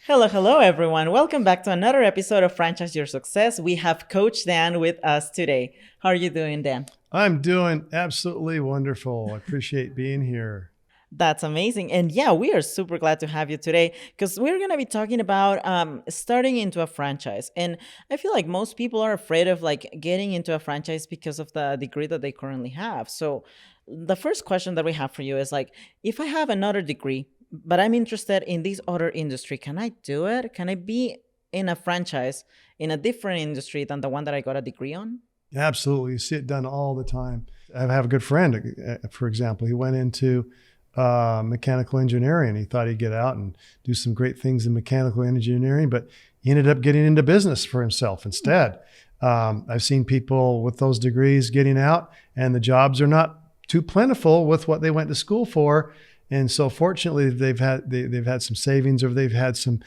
Hello, hello, everyone. Welcome back to another episode of Franchise Your Success. We have Coach Dan with us today. How are you doing, Dan? I'm doing absolutely wonderful. I appreciate being here. That's amazing. And yeah, we are super glad to have you today because we're going to be talking about starting into a franchise. And I feel like most people are afraid of getting into a franchise because of the degree that they currently have. So the first question that we have for you is if I have another degree, but I'm interested in this other industry, can I do it? Can I be in a franchise in a different industry than the one that I got a degree on? Absolutely. You see it done all the time. I have a good friend, for example, he went into mechanical engineering. He thought he'd get out and do some great things in mechanical engineering, but he ended up getting into business for himself instead. I've seen people with those degrees getting out and the jobs are not too plentiful with what they went to school for. And so fortunately they've had some savings, or they've had some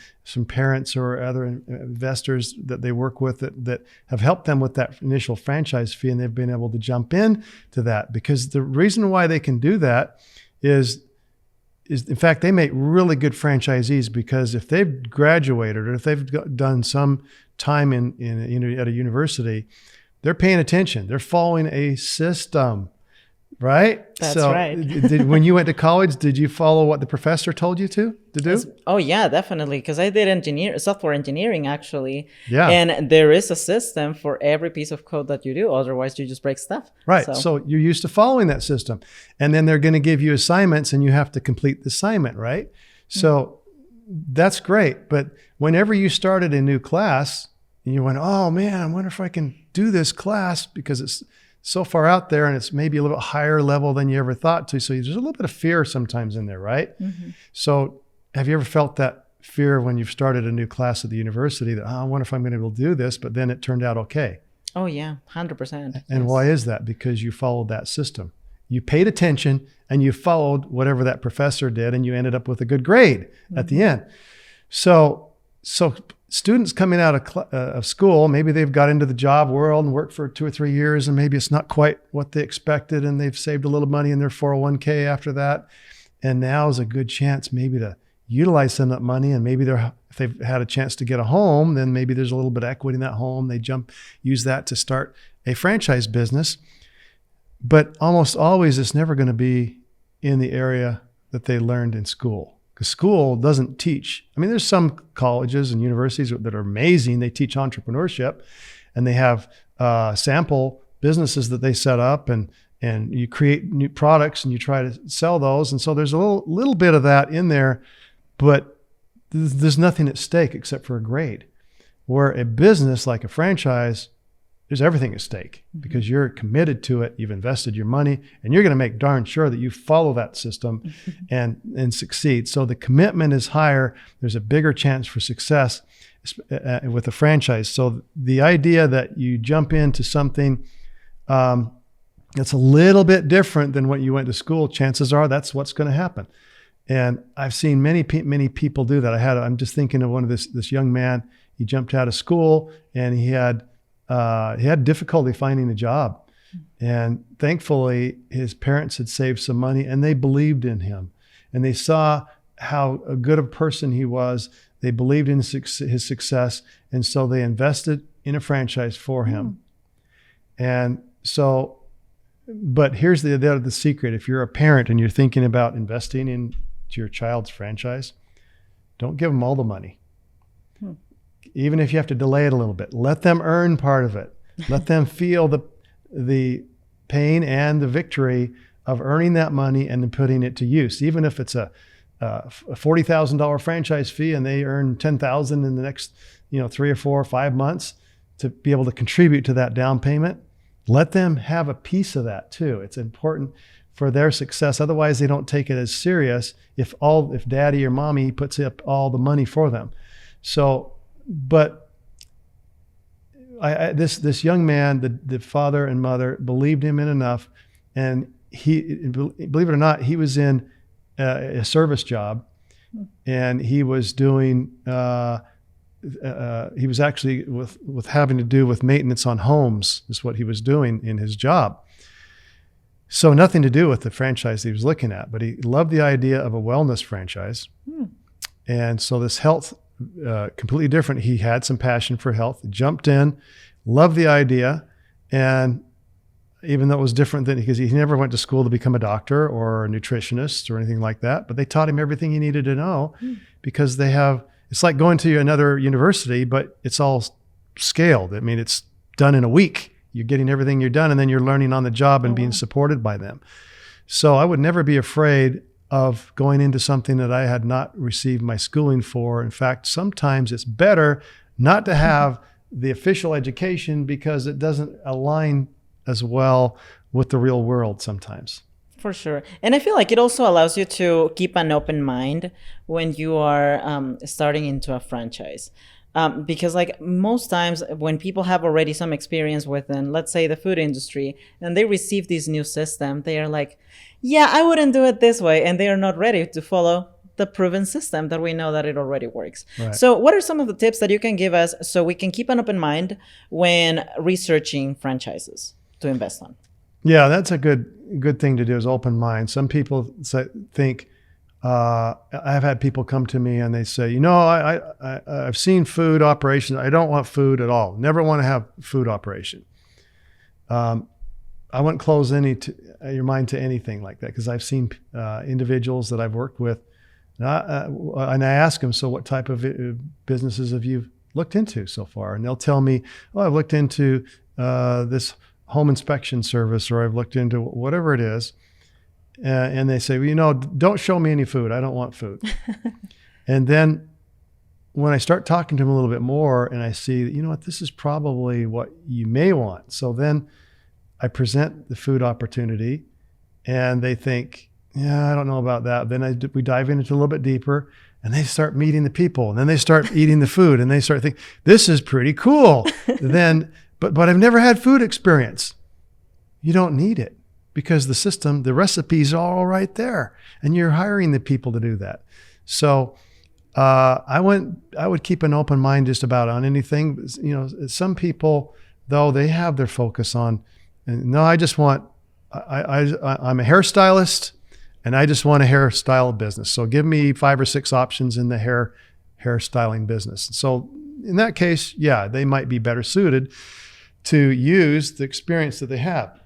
parents or other investors that they work with that have helped them with that initial franchise fee, and they've been able to jump in to that. Because the reason why they can do that is in fact, they make really good franchisees, because if they've graduated or if they've done some time at a university, they're paying attention. They're following a system. Right? That's right. When you went to college, did you follow what the professor told you to do? Oh yeah, definitely. Because I did software engineering actually. Yeah. And there is a system for every piece of code that you do. Otherwise you just break stuff. Right. So you're used to following that system. And then they're going to give you assignments and you have to complete the assignment, right? So that's great. But whenever you started a new class and you went, oh man, I wonder if I can do this class, because it's so far out there and it's maybe a little bit higher level than you ever thought to. So there's a little bit of fear sometimes in there, right? Mm-hmm. So have you ever felt that fear when you've started a new class at the university that, I wonder if I'm going to be able to do this, but then it turned out okay? Oh yeah, 100%. And why is that? Because you followed that system. You paid attention and you followed whatever that professor did, and you ended up with a good grade at the end. So students coming out of school, maybe they've got into the job world and worked for 2 or 3 years, and maybe it's not quite what they expected, and they've saved a little money in their 401k after that. And now is a good chance maybe to utilize some of that money. And maybe if they've had a chance to get a home, then maybe there's a little bit of equity in that home. They use that to start a franchise business. But almost always it's never going to be in the area that they learned in school. Because school doesn't teach. I mean, there's some colleges and universities that are amazing. They teach entrepreneurship, and they have sample businesses that they set up, and you create new products and you try to sell those. And so there's a little bit of that in there, but there's nothing at stake except for a grade. Where a business like a franchise, there's everything at stake, because you're committed to it. You've invested your money, and you're going to make darn sure that you follow that system and succeed. So the commitment is higher. There's a bigger chance for success with a franchise. So the idea that you jump into something that's a little bit different than what you went to school, chances are that's what's going to happen. And I've seen many people do that. I'm just thinking of one of this young man. He jumped out of school, and he had difficulty finding a job. And thankfully, his parents had saved some money, and they believed in him. And they saw how good a person he was. They believed in his success. And so they invested in a franchise for him. And so, but here's the secret. If you're a parent and you're thinking about investing into your child's franchise, don't give them all the money. Even if you have to delay it a little bit, let them earn part of it. Let them feel the pain and the victory of earning that money and then putting it to use. Even if it's a $40,000 franchise fee and they earn $10,000 in the next 3 or 4 or 5 months to be able to contribute to that down payment, let them have a piece of that too. It's important for their success. Otherwise, they don't take it as serious if daddy or mommy puts up all the money for them. So, but this young man, the father and mother believed him in enough, and he, believe it or not, he was in a service job, and he was doing he was actually with having to do with maintenance on homes is what he was doing in his job. So nothing to do with the franchise he was looking at, but he loved the idea of a wellness franchise. And so this health completely different. He had some passion for health, jumped in, loved the idea. And even though it was different than, because he never went to school to become a doctor or a nutritionist or anything like that, but they taught him everything he needed to know because it's like going to another university, but it's all scaled. I mean, it's done in a week. You're getting everything you're done, and then you're learning on the job and being supported by them. So I would never be afraid of going into something that I had not received my schooling for. In fact, sometimes it's better not to have the official education because it doesn't align as well with the real world sometimes. For sure. And I feel like it also allows you to keep an open mind when you are starting into a franchise. Because like most times when people have already some experience within, let's say, the food industry, and they receive this new system, they are like, yeah, I wouldn't do it this way. And they are not ready to follow the proven system that we know that it already works. Right. So what are some of the tips that you can give us so we can keep an open mind when researching franchises to invest on? Yeah, that's a good thing to do, is open mind. Some people think, I've had people come to me and they say, I've seen food operations. I don't want food at all. Never want to have food operation. I wouldn't close your mind to anything like that, because I've seen individuals that I've worked with, and I ask them, so what type of businesses have you looked into so far? And they'll tell me, oh, I've looked into this home inspection service, or I've looked into whatever it is. And they say, well, don't show me any food. I don't want food. And then when I start talking to them a little bit more and I see, this is probably what you may want. So then I present the food opportunity and they think, yeah, I don't know about that. Then we dive into it a little bit deeper and they start meeting the people, and then they start eating the food and they start thinking, this is pretty cool. But I've never had food experience. You don't need it, because the system, the recipes are all right there, and you're hiring the people to do that. So I would keep an open mind just about on anything. Some people, though, they have their focus on, no, I'm a hairstylist and I just want a hairstyle business. So give me 5 or 6 options in the hairstyling business. So in that case, yeah, they might be better suited to use the experience that they have.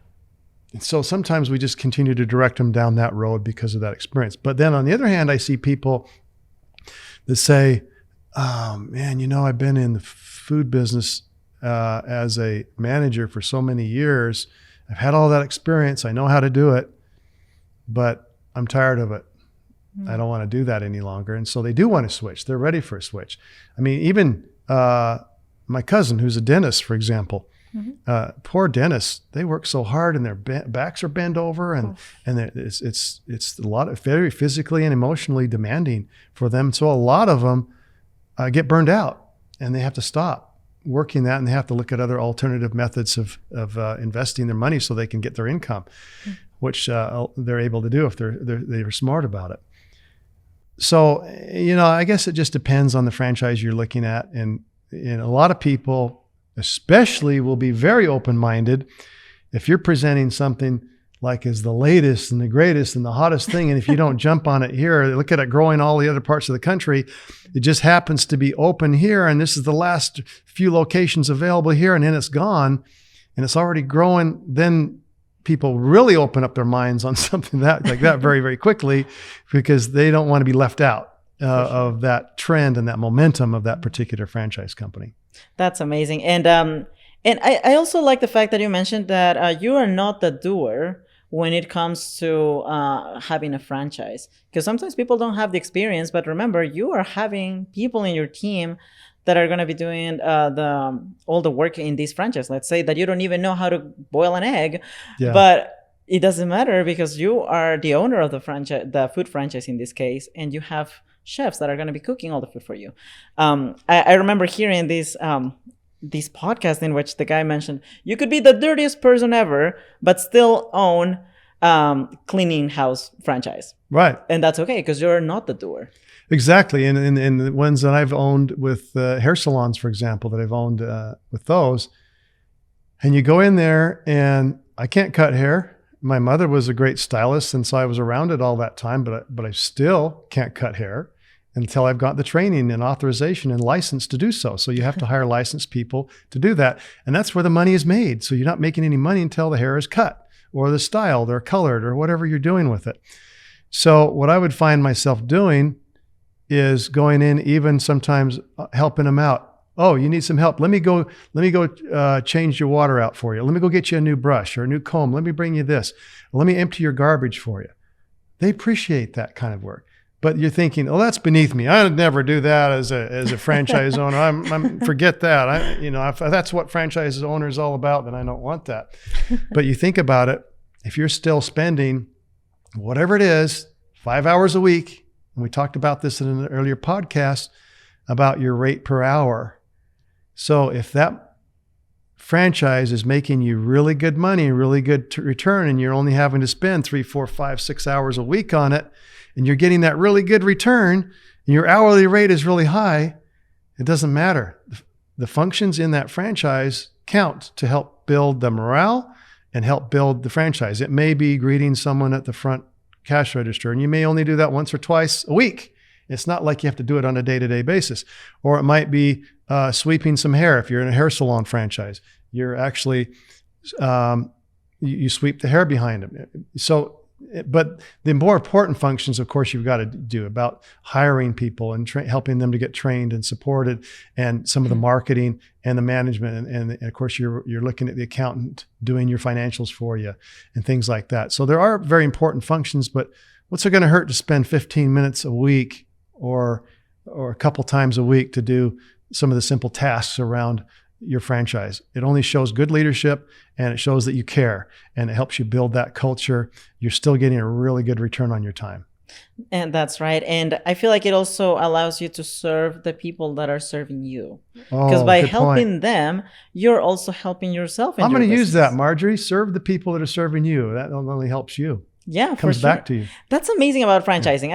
And so sometimes we just continue to direct them down that road because of that experience. But then on the other hand, I see people that say, oh man, I've been in the food business as a manager for so many years. I've had all that experience. I know how to do it, but I'm tired of it. I don't want to do that any longer. And so they do want to switch. They're ready for a switch. I mean, even my cousin, who's a dentist, for example, poor dentists, they work so hard and their backs are bent over, and it's a lot of very physically and emotionally demanding for them. So a lot of them get burned out and they have to stop working that, and they have to look at other alternative methods of investing their money so they can get their income, which they're able to do if they're smart about it. So, I guess it just depends on the franchise you're looking at, and a lot of people especially will be very open-minded if you're presenting something like as the latest and the greatest and the hottest thing. And if you don't jump on it here, look at it growing all the other parts of the country. It just happens to be open here, and this is the last few locations available here, and then it's gone and it's already growing. Then people really open up their minds on something like that very, very quickly, because they don't want to be left out of that trend and that momentum of that particular franchise company. That's amazing. And I also like the fact that you mentioned that you are not the doer when it comes to having a franchise, because sometimes people don't have the experience. But remember, you are having people in your team that are going to be doing all the work in this franchise. Let's say that you don't even know how to boil an egg, but it doesn't matter because you are the owner of the franchise, the food franchise in this case, and you have chefs that are going to be cooking all the food for you. I remember hearing this podcast in which the guy mentioned you could be the dirtiest person ever, but still own cleaning house franchise. Right. And that's okay because you're not the doer. Exactly. And the ones that I've owned with hair salons, for example, that I've owned with those, and you go in there and I can't cut hair. My mother was a great stylist, and so I was around it all that time, but I still can't cut hair. until I've got the training and authorization and license to do so. So you have to hire licensed people to do that. And that's where the money is made. So you're not making any money until the hair is cut or the styled or colored or whatever you're doing with it. So what I would find myself doing is going in, even sometimes helping them out. Oh, you need some help. Let me go change your water out for you. Let me go get you a new brush or a new comb. Let me bring you this. Let me empty your garbage for you. They appreciate that kind of work. But you're thinking, oh, that's beneath me. I would never do that as a franchise owner. I'm forget that. If that's what franchise owner is all about, then I don't want that. But you think about it, if you're still spending whatever it is, 5 hours a week, and we talked about this in an earlier podcast about your rate per hour. So if that franchise is making you really good money, really good return, and you're only having to spend 3, 4, 5, 6 hours a week on it, and you're getting that really good return, and your hourly rate is really high, it doesn't matter. The functions in that franchise count to help build the morale and help build the franchise. It may be greeting someone at the front cash register, and you may only do that once or twice a week. It's not like you have to do it on a day-to-day basis. Or it might be sweeping some hair. If you're in a hair salon franchise, you're actually, you sweep the hair behind them. So, but the more important functions, of course, you've got to do about hiring people and helping them to get trained and supported, and some of the marketing and the management. And of course, you're looking at the accountant doing your financials for you and things like that. So there are very important functions, but what's it going to hurt to spend 15 minutes a week or a couple times a week to do some of the simple tasks around your franchise? It only shows good leadership, and it shows that you care, and it helps you build that culture. You're still getting a really good return on your time. And that's right. And I feel like it also allows you to serve the people that are serving you. Because by helping them, you're also helping yourself. I'm going to use that, Marjorie. Serve the people that are serving you. That only helps you. Yeah, it comes back to you. That's amazing about franchising.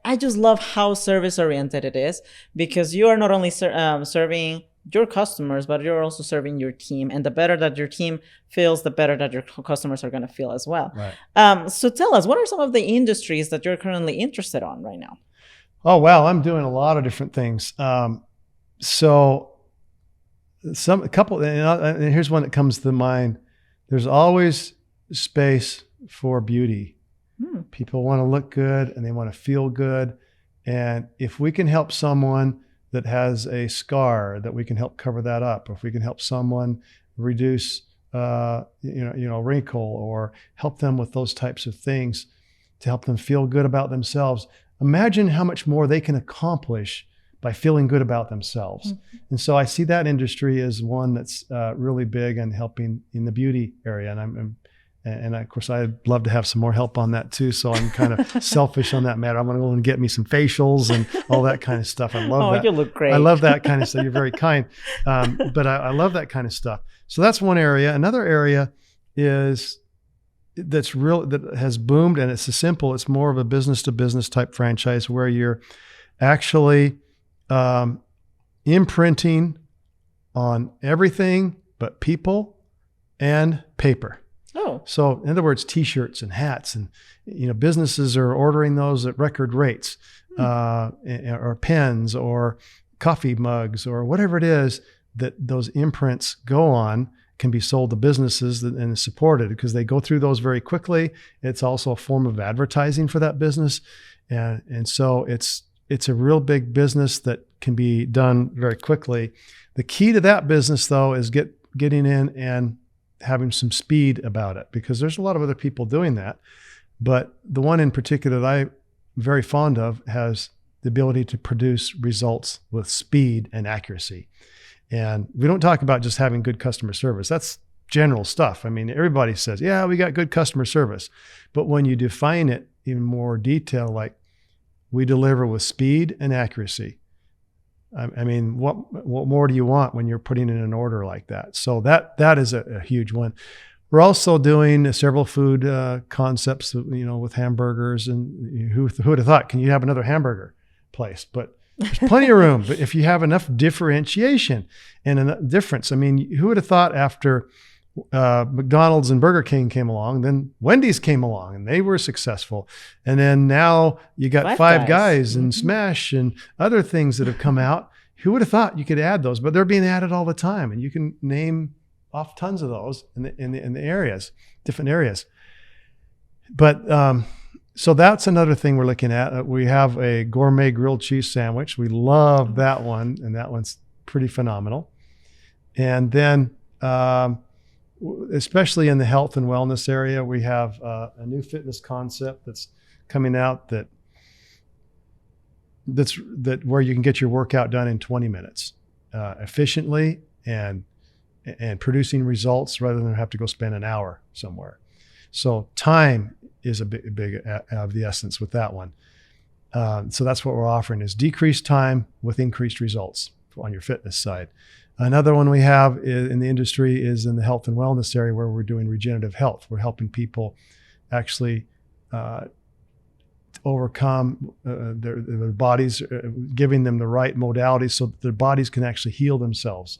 I just love how service oriented it is, because you are not only serving your customers, but you're also serving your team. And the better that your team feels, the better that your customers are going to feel as well. Right. So tell us, what are some of the industries that you're currently interested on right now? Oh, well, I'm doing a lot of different things. So a couple, and here's one that comes to mind. There's always space for beauty. People want to look good and they want to feel good. And if we can help someone that has a scar, that we can help cover that up, if we can help someone reduce wrinkle, or help them with those types of things to help them feel good about themselves, imagine how much more they can accomplish by feeling good about themselves. And so I see that industry as one that's really big and helping in the beauty area. And of course, I'd love to have some more help on that too. So I'm kind of selfish on that matter. I'm going to go and get me some facials and all that kind of stuff. I love that. Oh, you look great. I love that kind of stuff. You're very kind. But I love that kind of stuff. So that's one area. Another area that has boomed, and it's simple. It's more of a business to business type franchise where you're actually imprinting on everything but people and paper. Oh. So in other words, T-shirts and hats, and businesses are ordering those at record rates, or pens or coffee mugs or whatever it is that those imprints go on, can be sold to businesses and supported because they go through those very quickly. It's also a form of advertising for that business, and so it's a real big business that can be done very quickly. The key to that business, though, is getting in and having some speed about it, because there's a lot of other people doing that. But the one in particular that I'm very fond of has the ability to produce results with speed and accuracy. And we don't talk about just having good customer service. That's general stuff. I mean, everybody says, yeah, we got good customer service. But when you define it in more detail, like we deliver with speed and accuracy, I mean, what more do you want when you're putting in an order like that? So that is a huge one. We're also doing several food concepts, with hamburgers, and who would have thought? Can you have another hamburger place? But there's plenty of room. But if you have enough differentiation and enough difference, I mean, who would have thought after McDonald's and Burger King came along, then Wendy's came along and they were successful. And then now you got Five Five Guys. Guys and Smash and other things that have come out. Who would have thought you could add those? But they're being added all the time. And you can name off tons of those in the areas, different areas. But so that's another thing we're looking at. We have a gourmet grilled cheese sandwich. We love that one. And that one's pretty phenomenal. And then, especially in the health and wellness area, we have a new fitness concept that's coming out that's where you can get your workout done in 20 minutes efficiently and producing results rather than have to go spend an hour somewhere. So time is a big of the essence with that one. So that's what we're offering is decreased time with increased results on your fitness side. Another one we have in the industry is in the health and wellness area where we're doing regenerative health. We're helping people actually overcome their bodies, giving them the right modalities so that their bodies can actually heal themselves.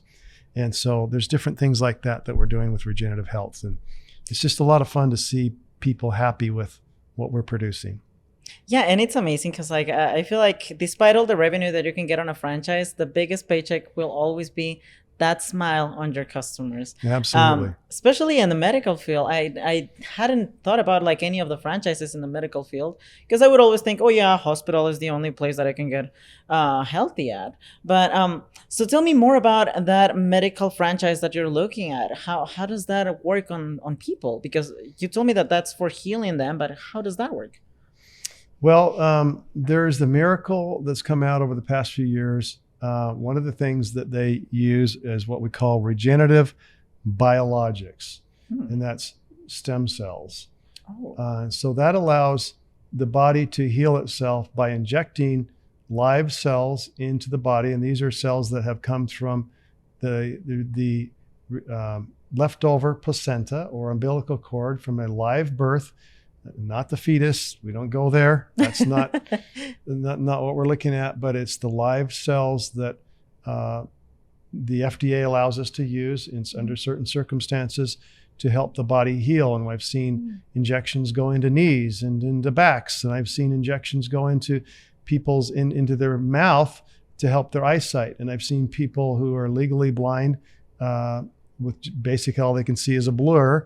And so there's different things like that we're doing with regenerative health. And it's just a lot of fun to see people happy with what we're producing. Yeah, and it's amazing because like I feel like despite all the revenue that you can get on a franchise, the biggest paycheck will always be that smile on your customers. Absolutely. Especially in the medical field. I hadn't thought about like any of the franchises in the medical field because I would always think, oh yeah, hospital is the only place that I can get healthy at. But so tell me more about that medical franchise that you're looking at. How does that work on people? Because you told me that that's for healing them, but how does that work? Well, there's the Miracle that's come out over the past few years. One of the things that they use is what we call regenerative biologics, and that's stem cells. So that allows the body to heal itself by injecting live cells into the body, and these are cells that have come from the leftover placenta or umbilical cord from a live birth. Not the fetus. We don't go there. That's not what we're looking at, but it's the live cells that the FDA allows us to use under certain circumstances to help the body heal. And I've seen injections go into knees and into backs, and I've seen injections go into people's into their mouth to help their eyesight. And I've seen people who are legally blind with basically all they can see is a blur.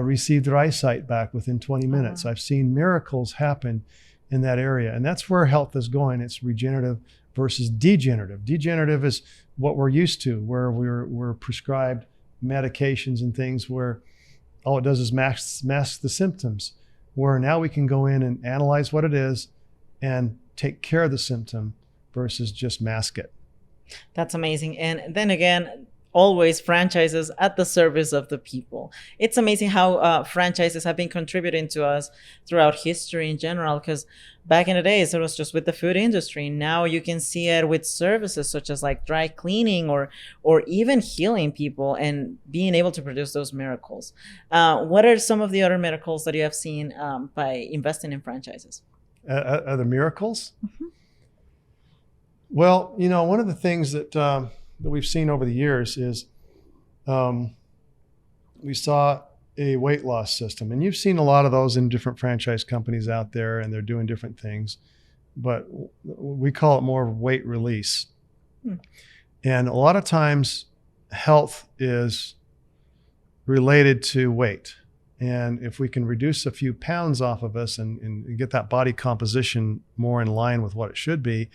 Receive their eyesight back within 20 minutes. I've seen miracles happen in that area. And that's where health is going. It's regenerative versus degenerative. Degenerative is what we're used to, where we're prescribed medications and things where all it does is mask the symptoms, where now we can go in and analyze what it is and take care of the symptom versus just mask it. That's amazing. And then again, always franchises at the service of the people. It's amazing how franchises have been contributing to us throughout history in general, because back in the days, it was just with the food industry. Now you can see it with services such as like dry cleaning or even healing people and being able to produce those miracles. What are some of the other miracles that you have seen by investing in franchises? Other miracles? Mm-hmm. Well, one of the things that we've seen over the years is we saw a weight loss system. And you've seen a lot of those in different franchise companies out there, and they're doing different things. But we call it more weight release. And a lot of times health is related to weight. And if we can reduce a few pounds off of us and get that body composition more in line with what it should be,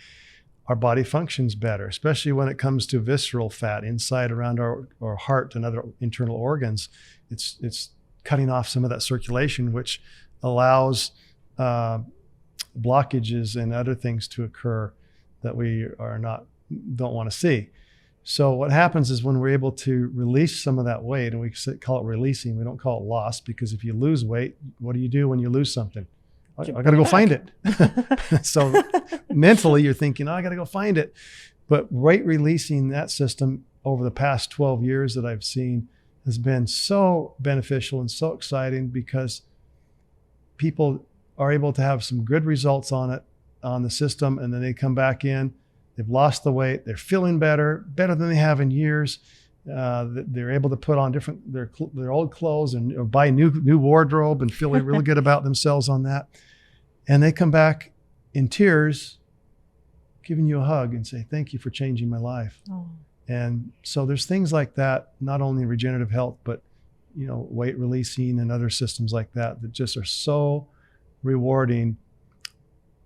our body functions better, especially when it comes to visceral fat inside around our heart and other internal organs. It's cutting off some of that circulation, which allows blockages and other things to occur that we don't want to see. So what happens is when we're able to release some of that weight, and we call it releasing, we don't call it loss, because if you lose weight, what do you do when you lose something? I got to go find it. So mentally you're thinking, I got to go find it. But weight releasing, that system over the past 12 years that I've seen has been so beneficial and so exciting, because people are able to have some good results on the system. And then they come back in, they've lost the weight, they're feeling better than they have in years. They're able to put on their old clothes and buy new wardrobe and feel really good about themselves on that. And they come back in tears, giving you a hug and say, "Thank you for changing my life." Oh. And so there's things like that, not only in regenerative health, but weight releasing and other systems like that just are so rewarding.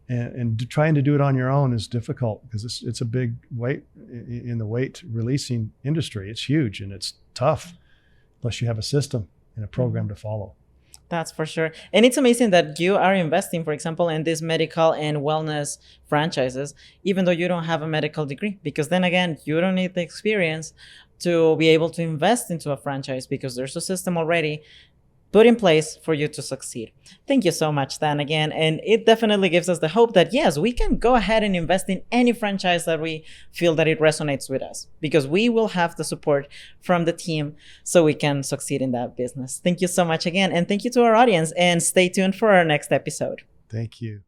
And trying to do it on your own is difficult because it's a big weight in the weight releasing industry. It's huge and it's tough, unless you have a system and a program to follow. That's for sure. And it's amazing that you are investing, for example, in these medical and wellness franchises, even though you don't have a medical degree, because then again, you don't need the experience to be able to invest into a franchise because there's a system already put in place for you to succeed. Thank you so much, Dan, again. And it definitely gives us the hope that, yes, we can go ahead and invest in any franchise that we feel that it resonates with us, because we will have the support from the team so we can succeed in that business. Thank you so much again. And thank you to our audience, and stay tuned for our next episode. Thank you.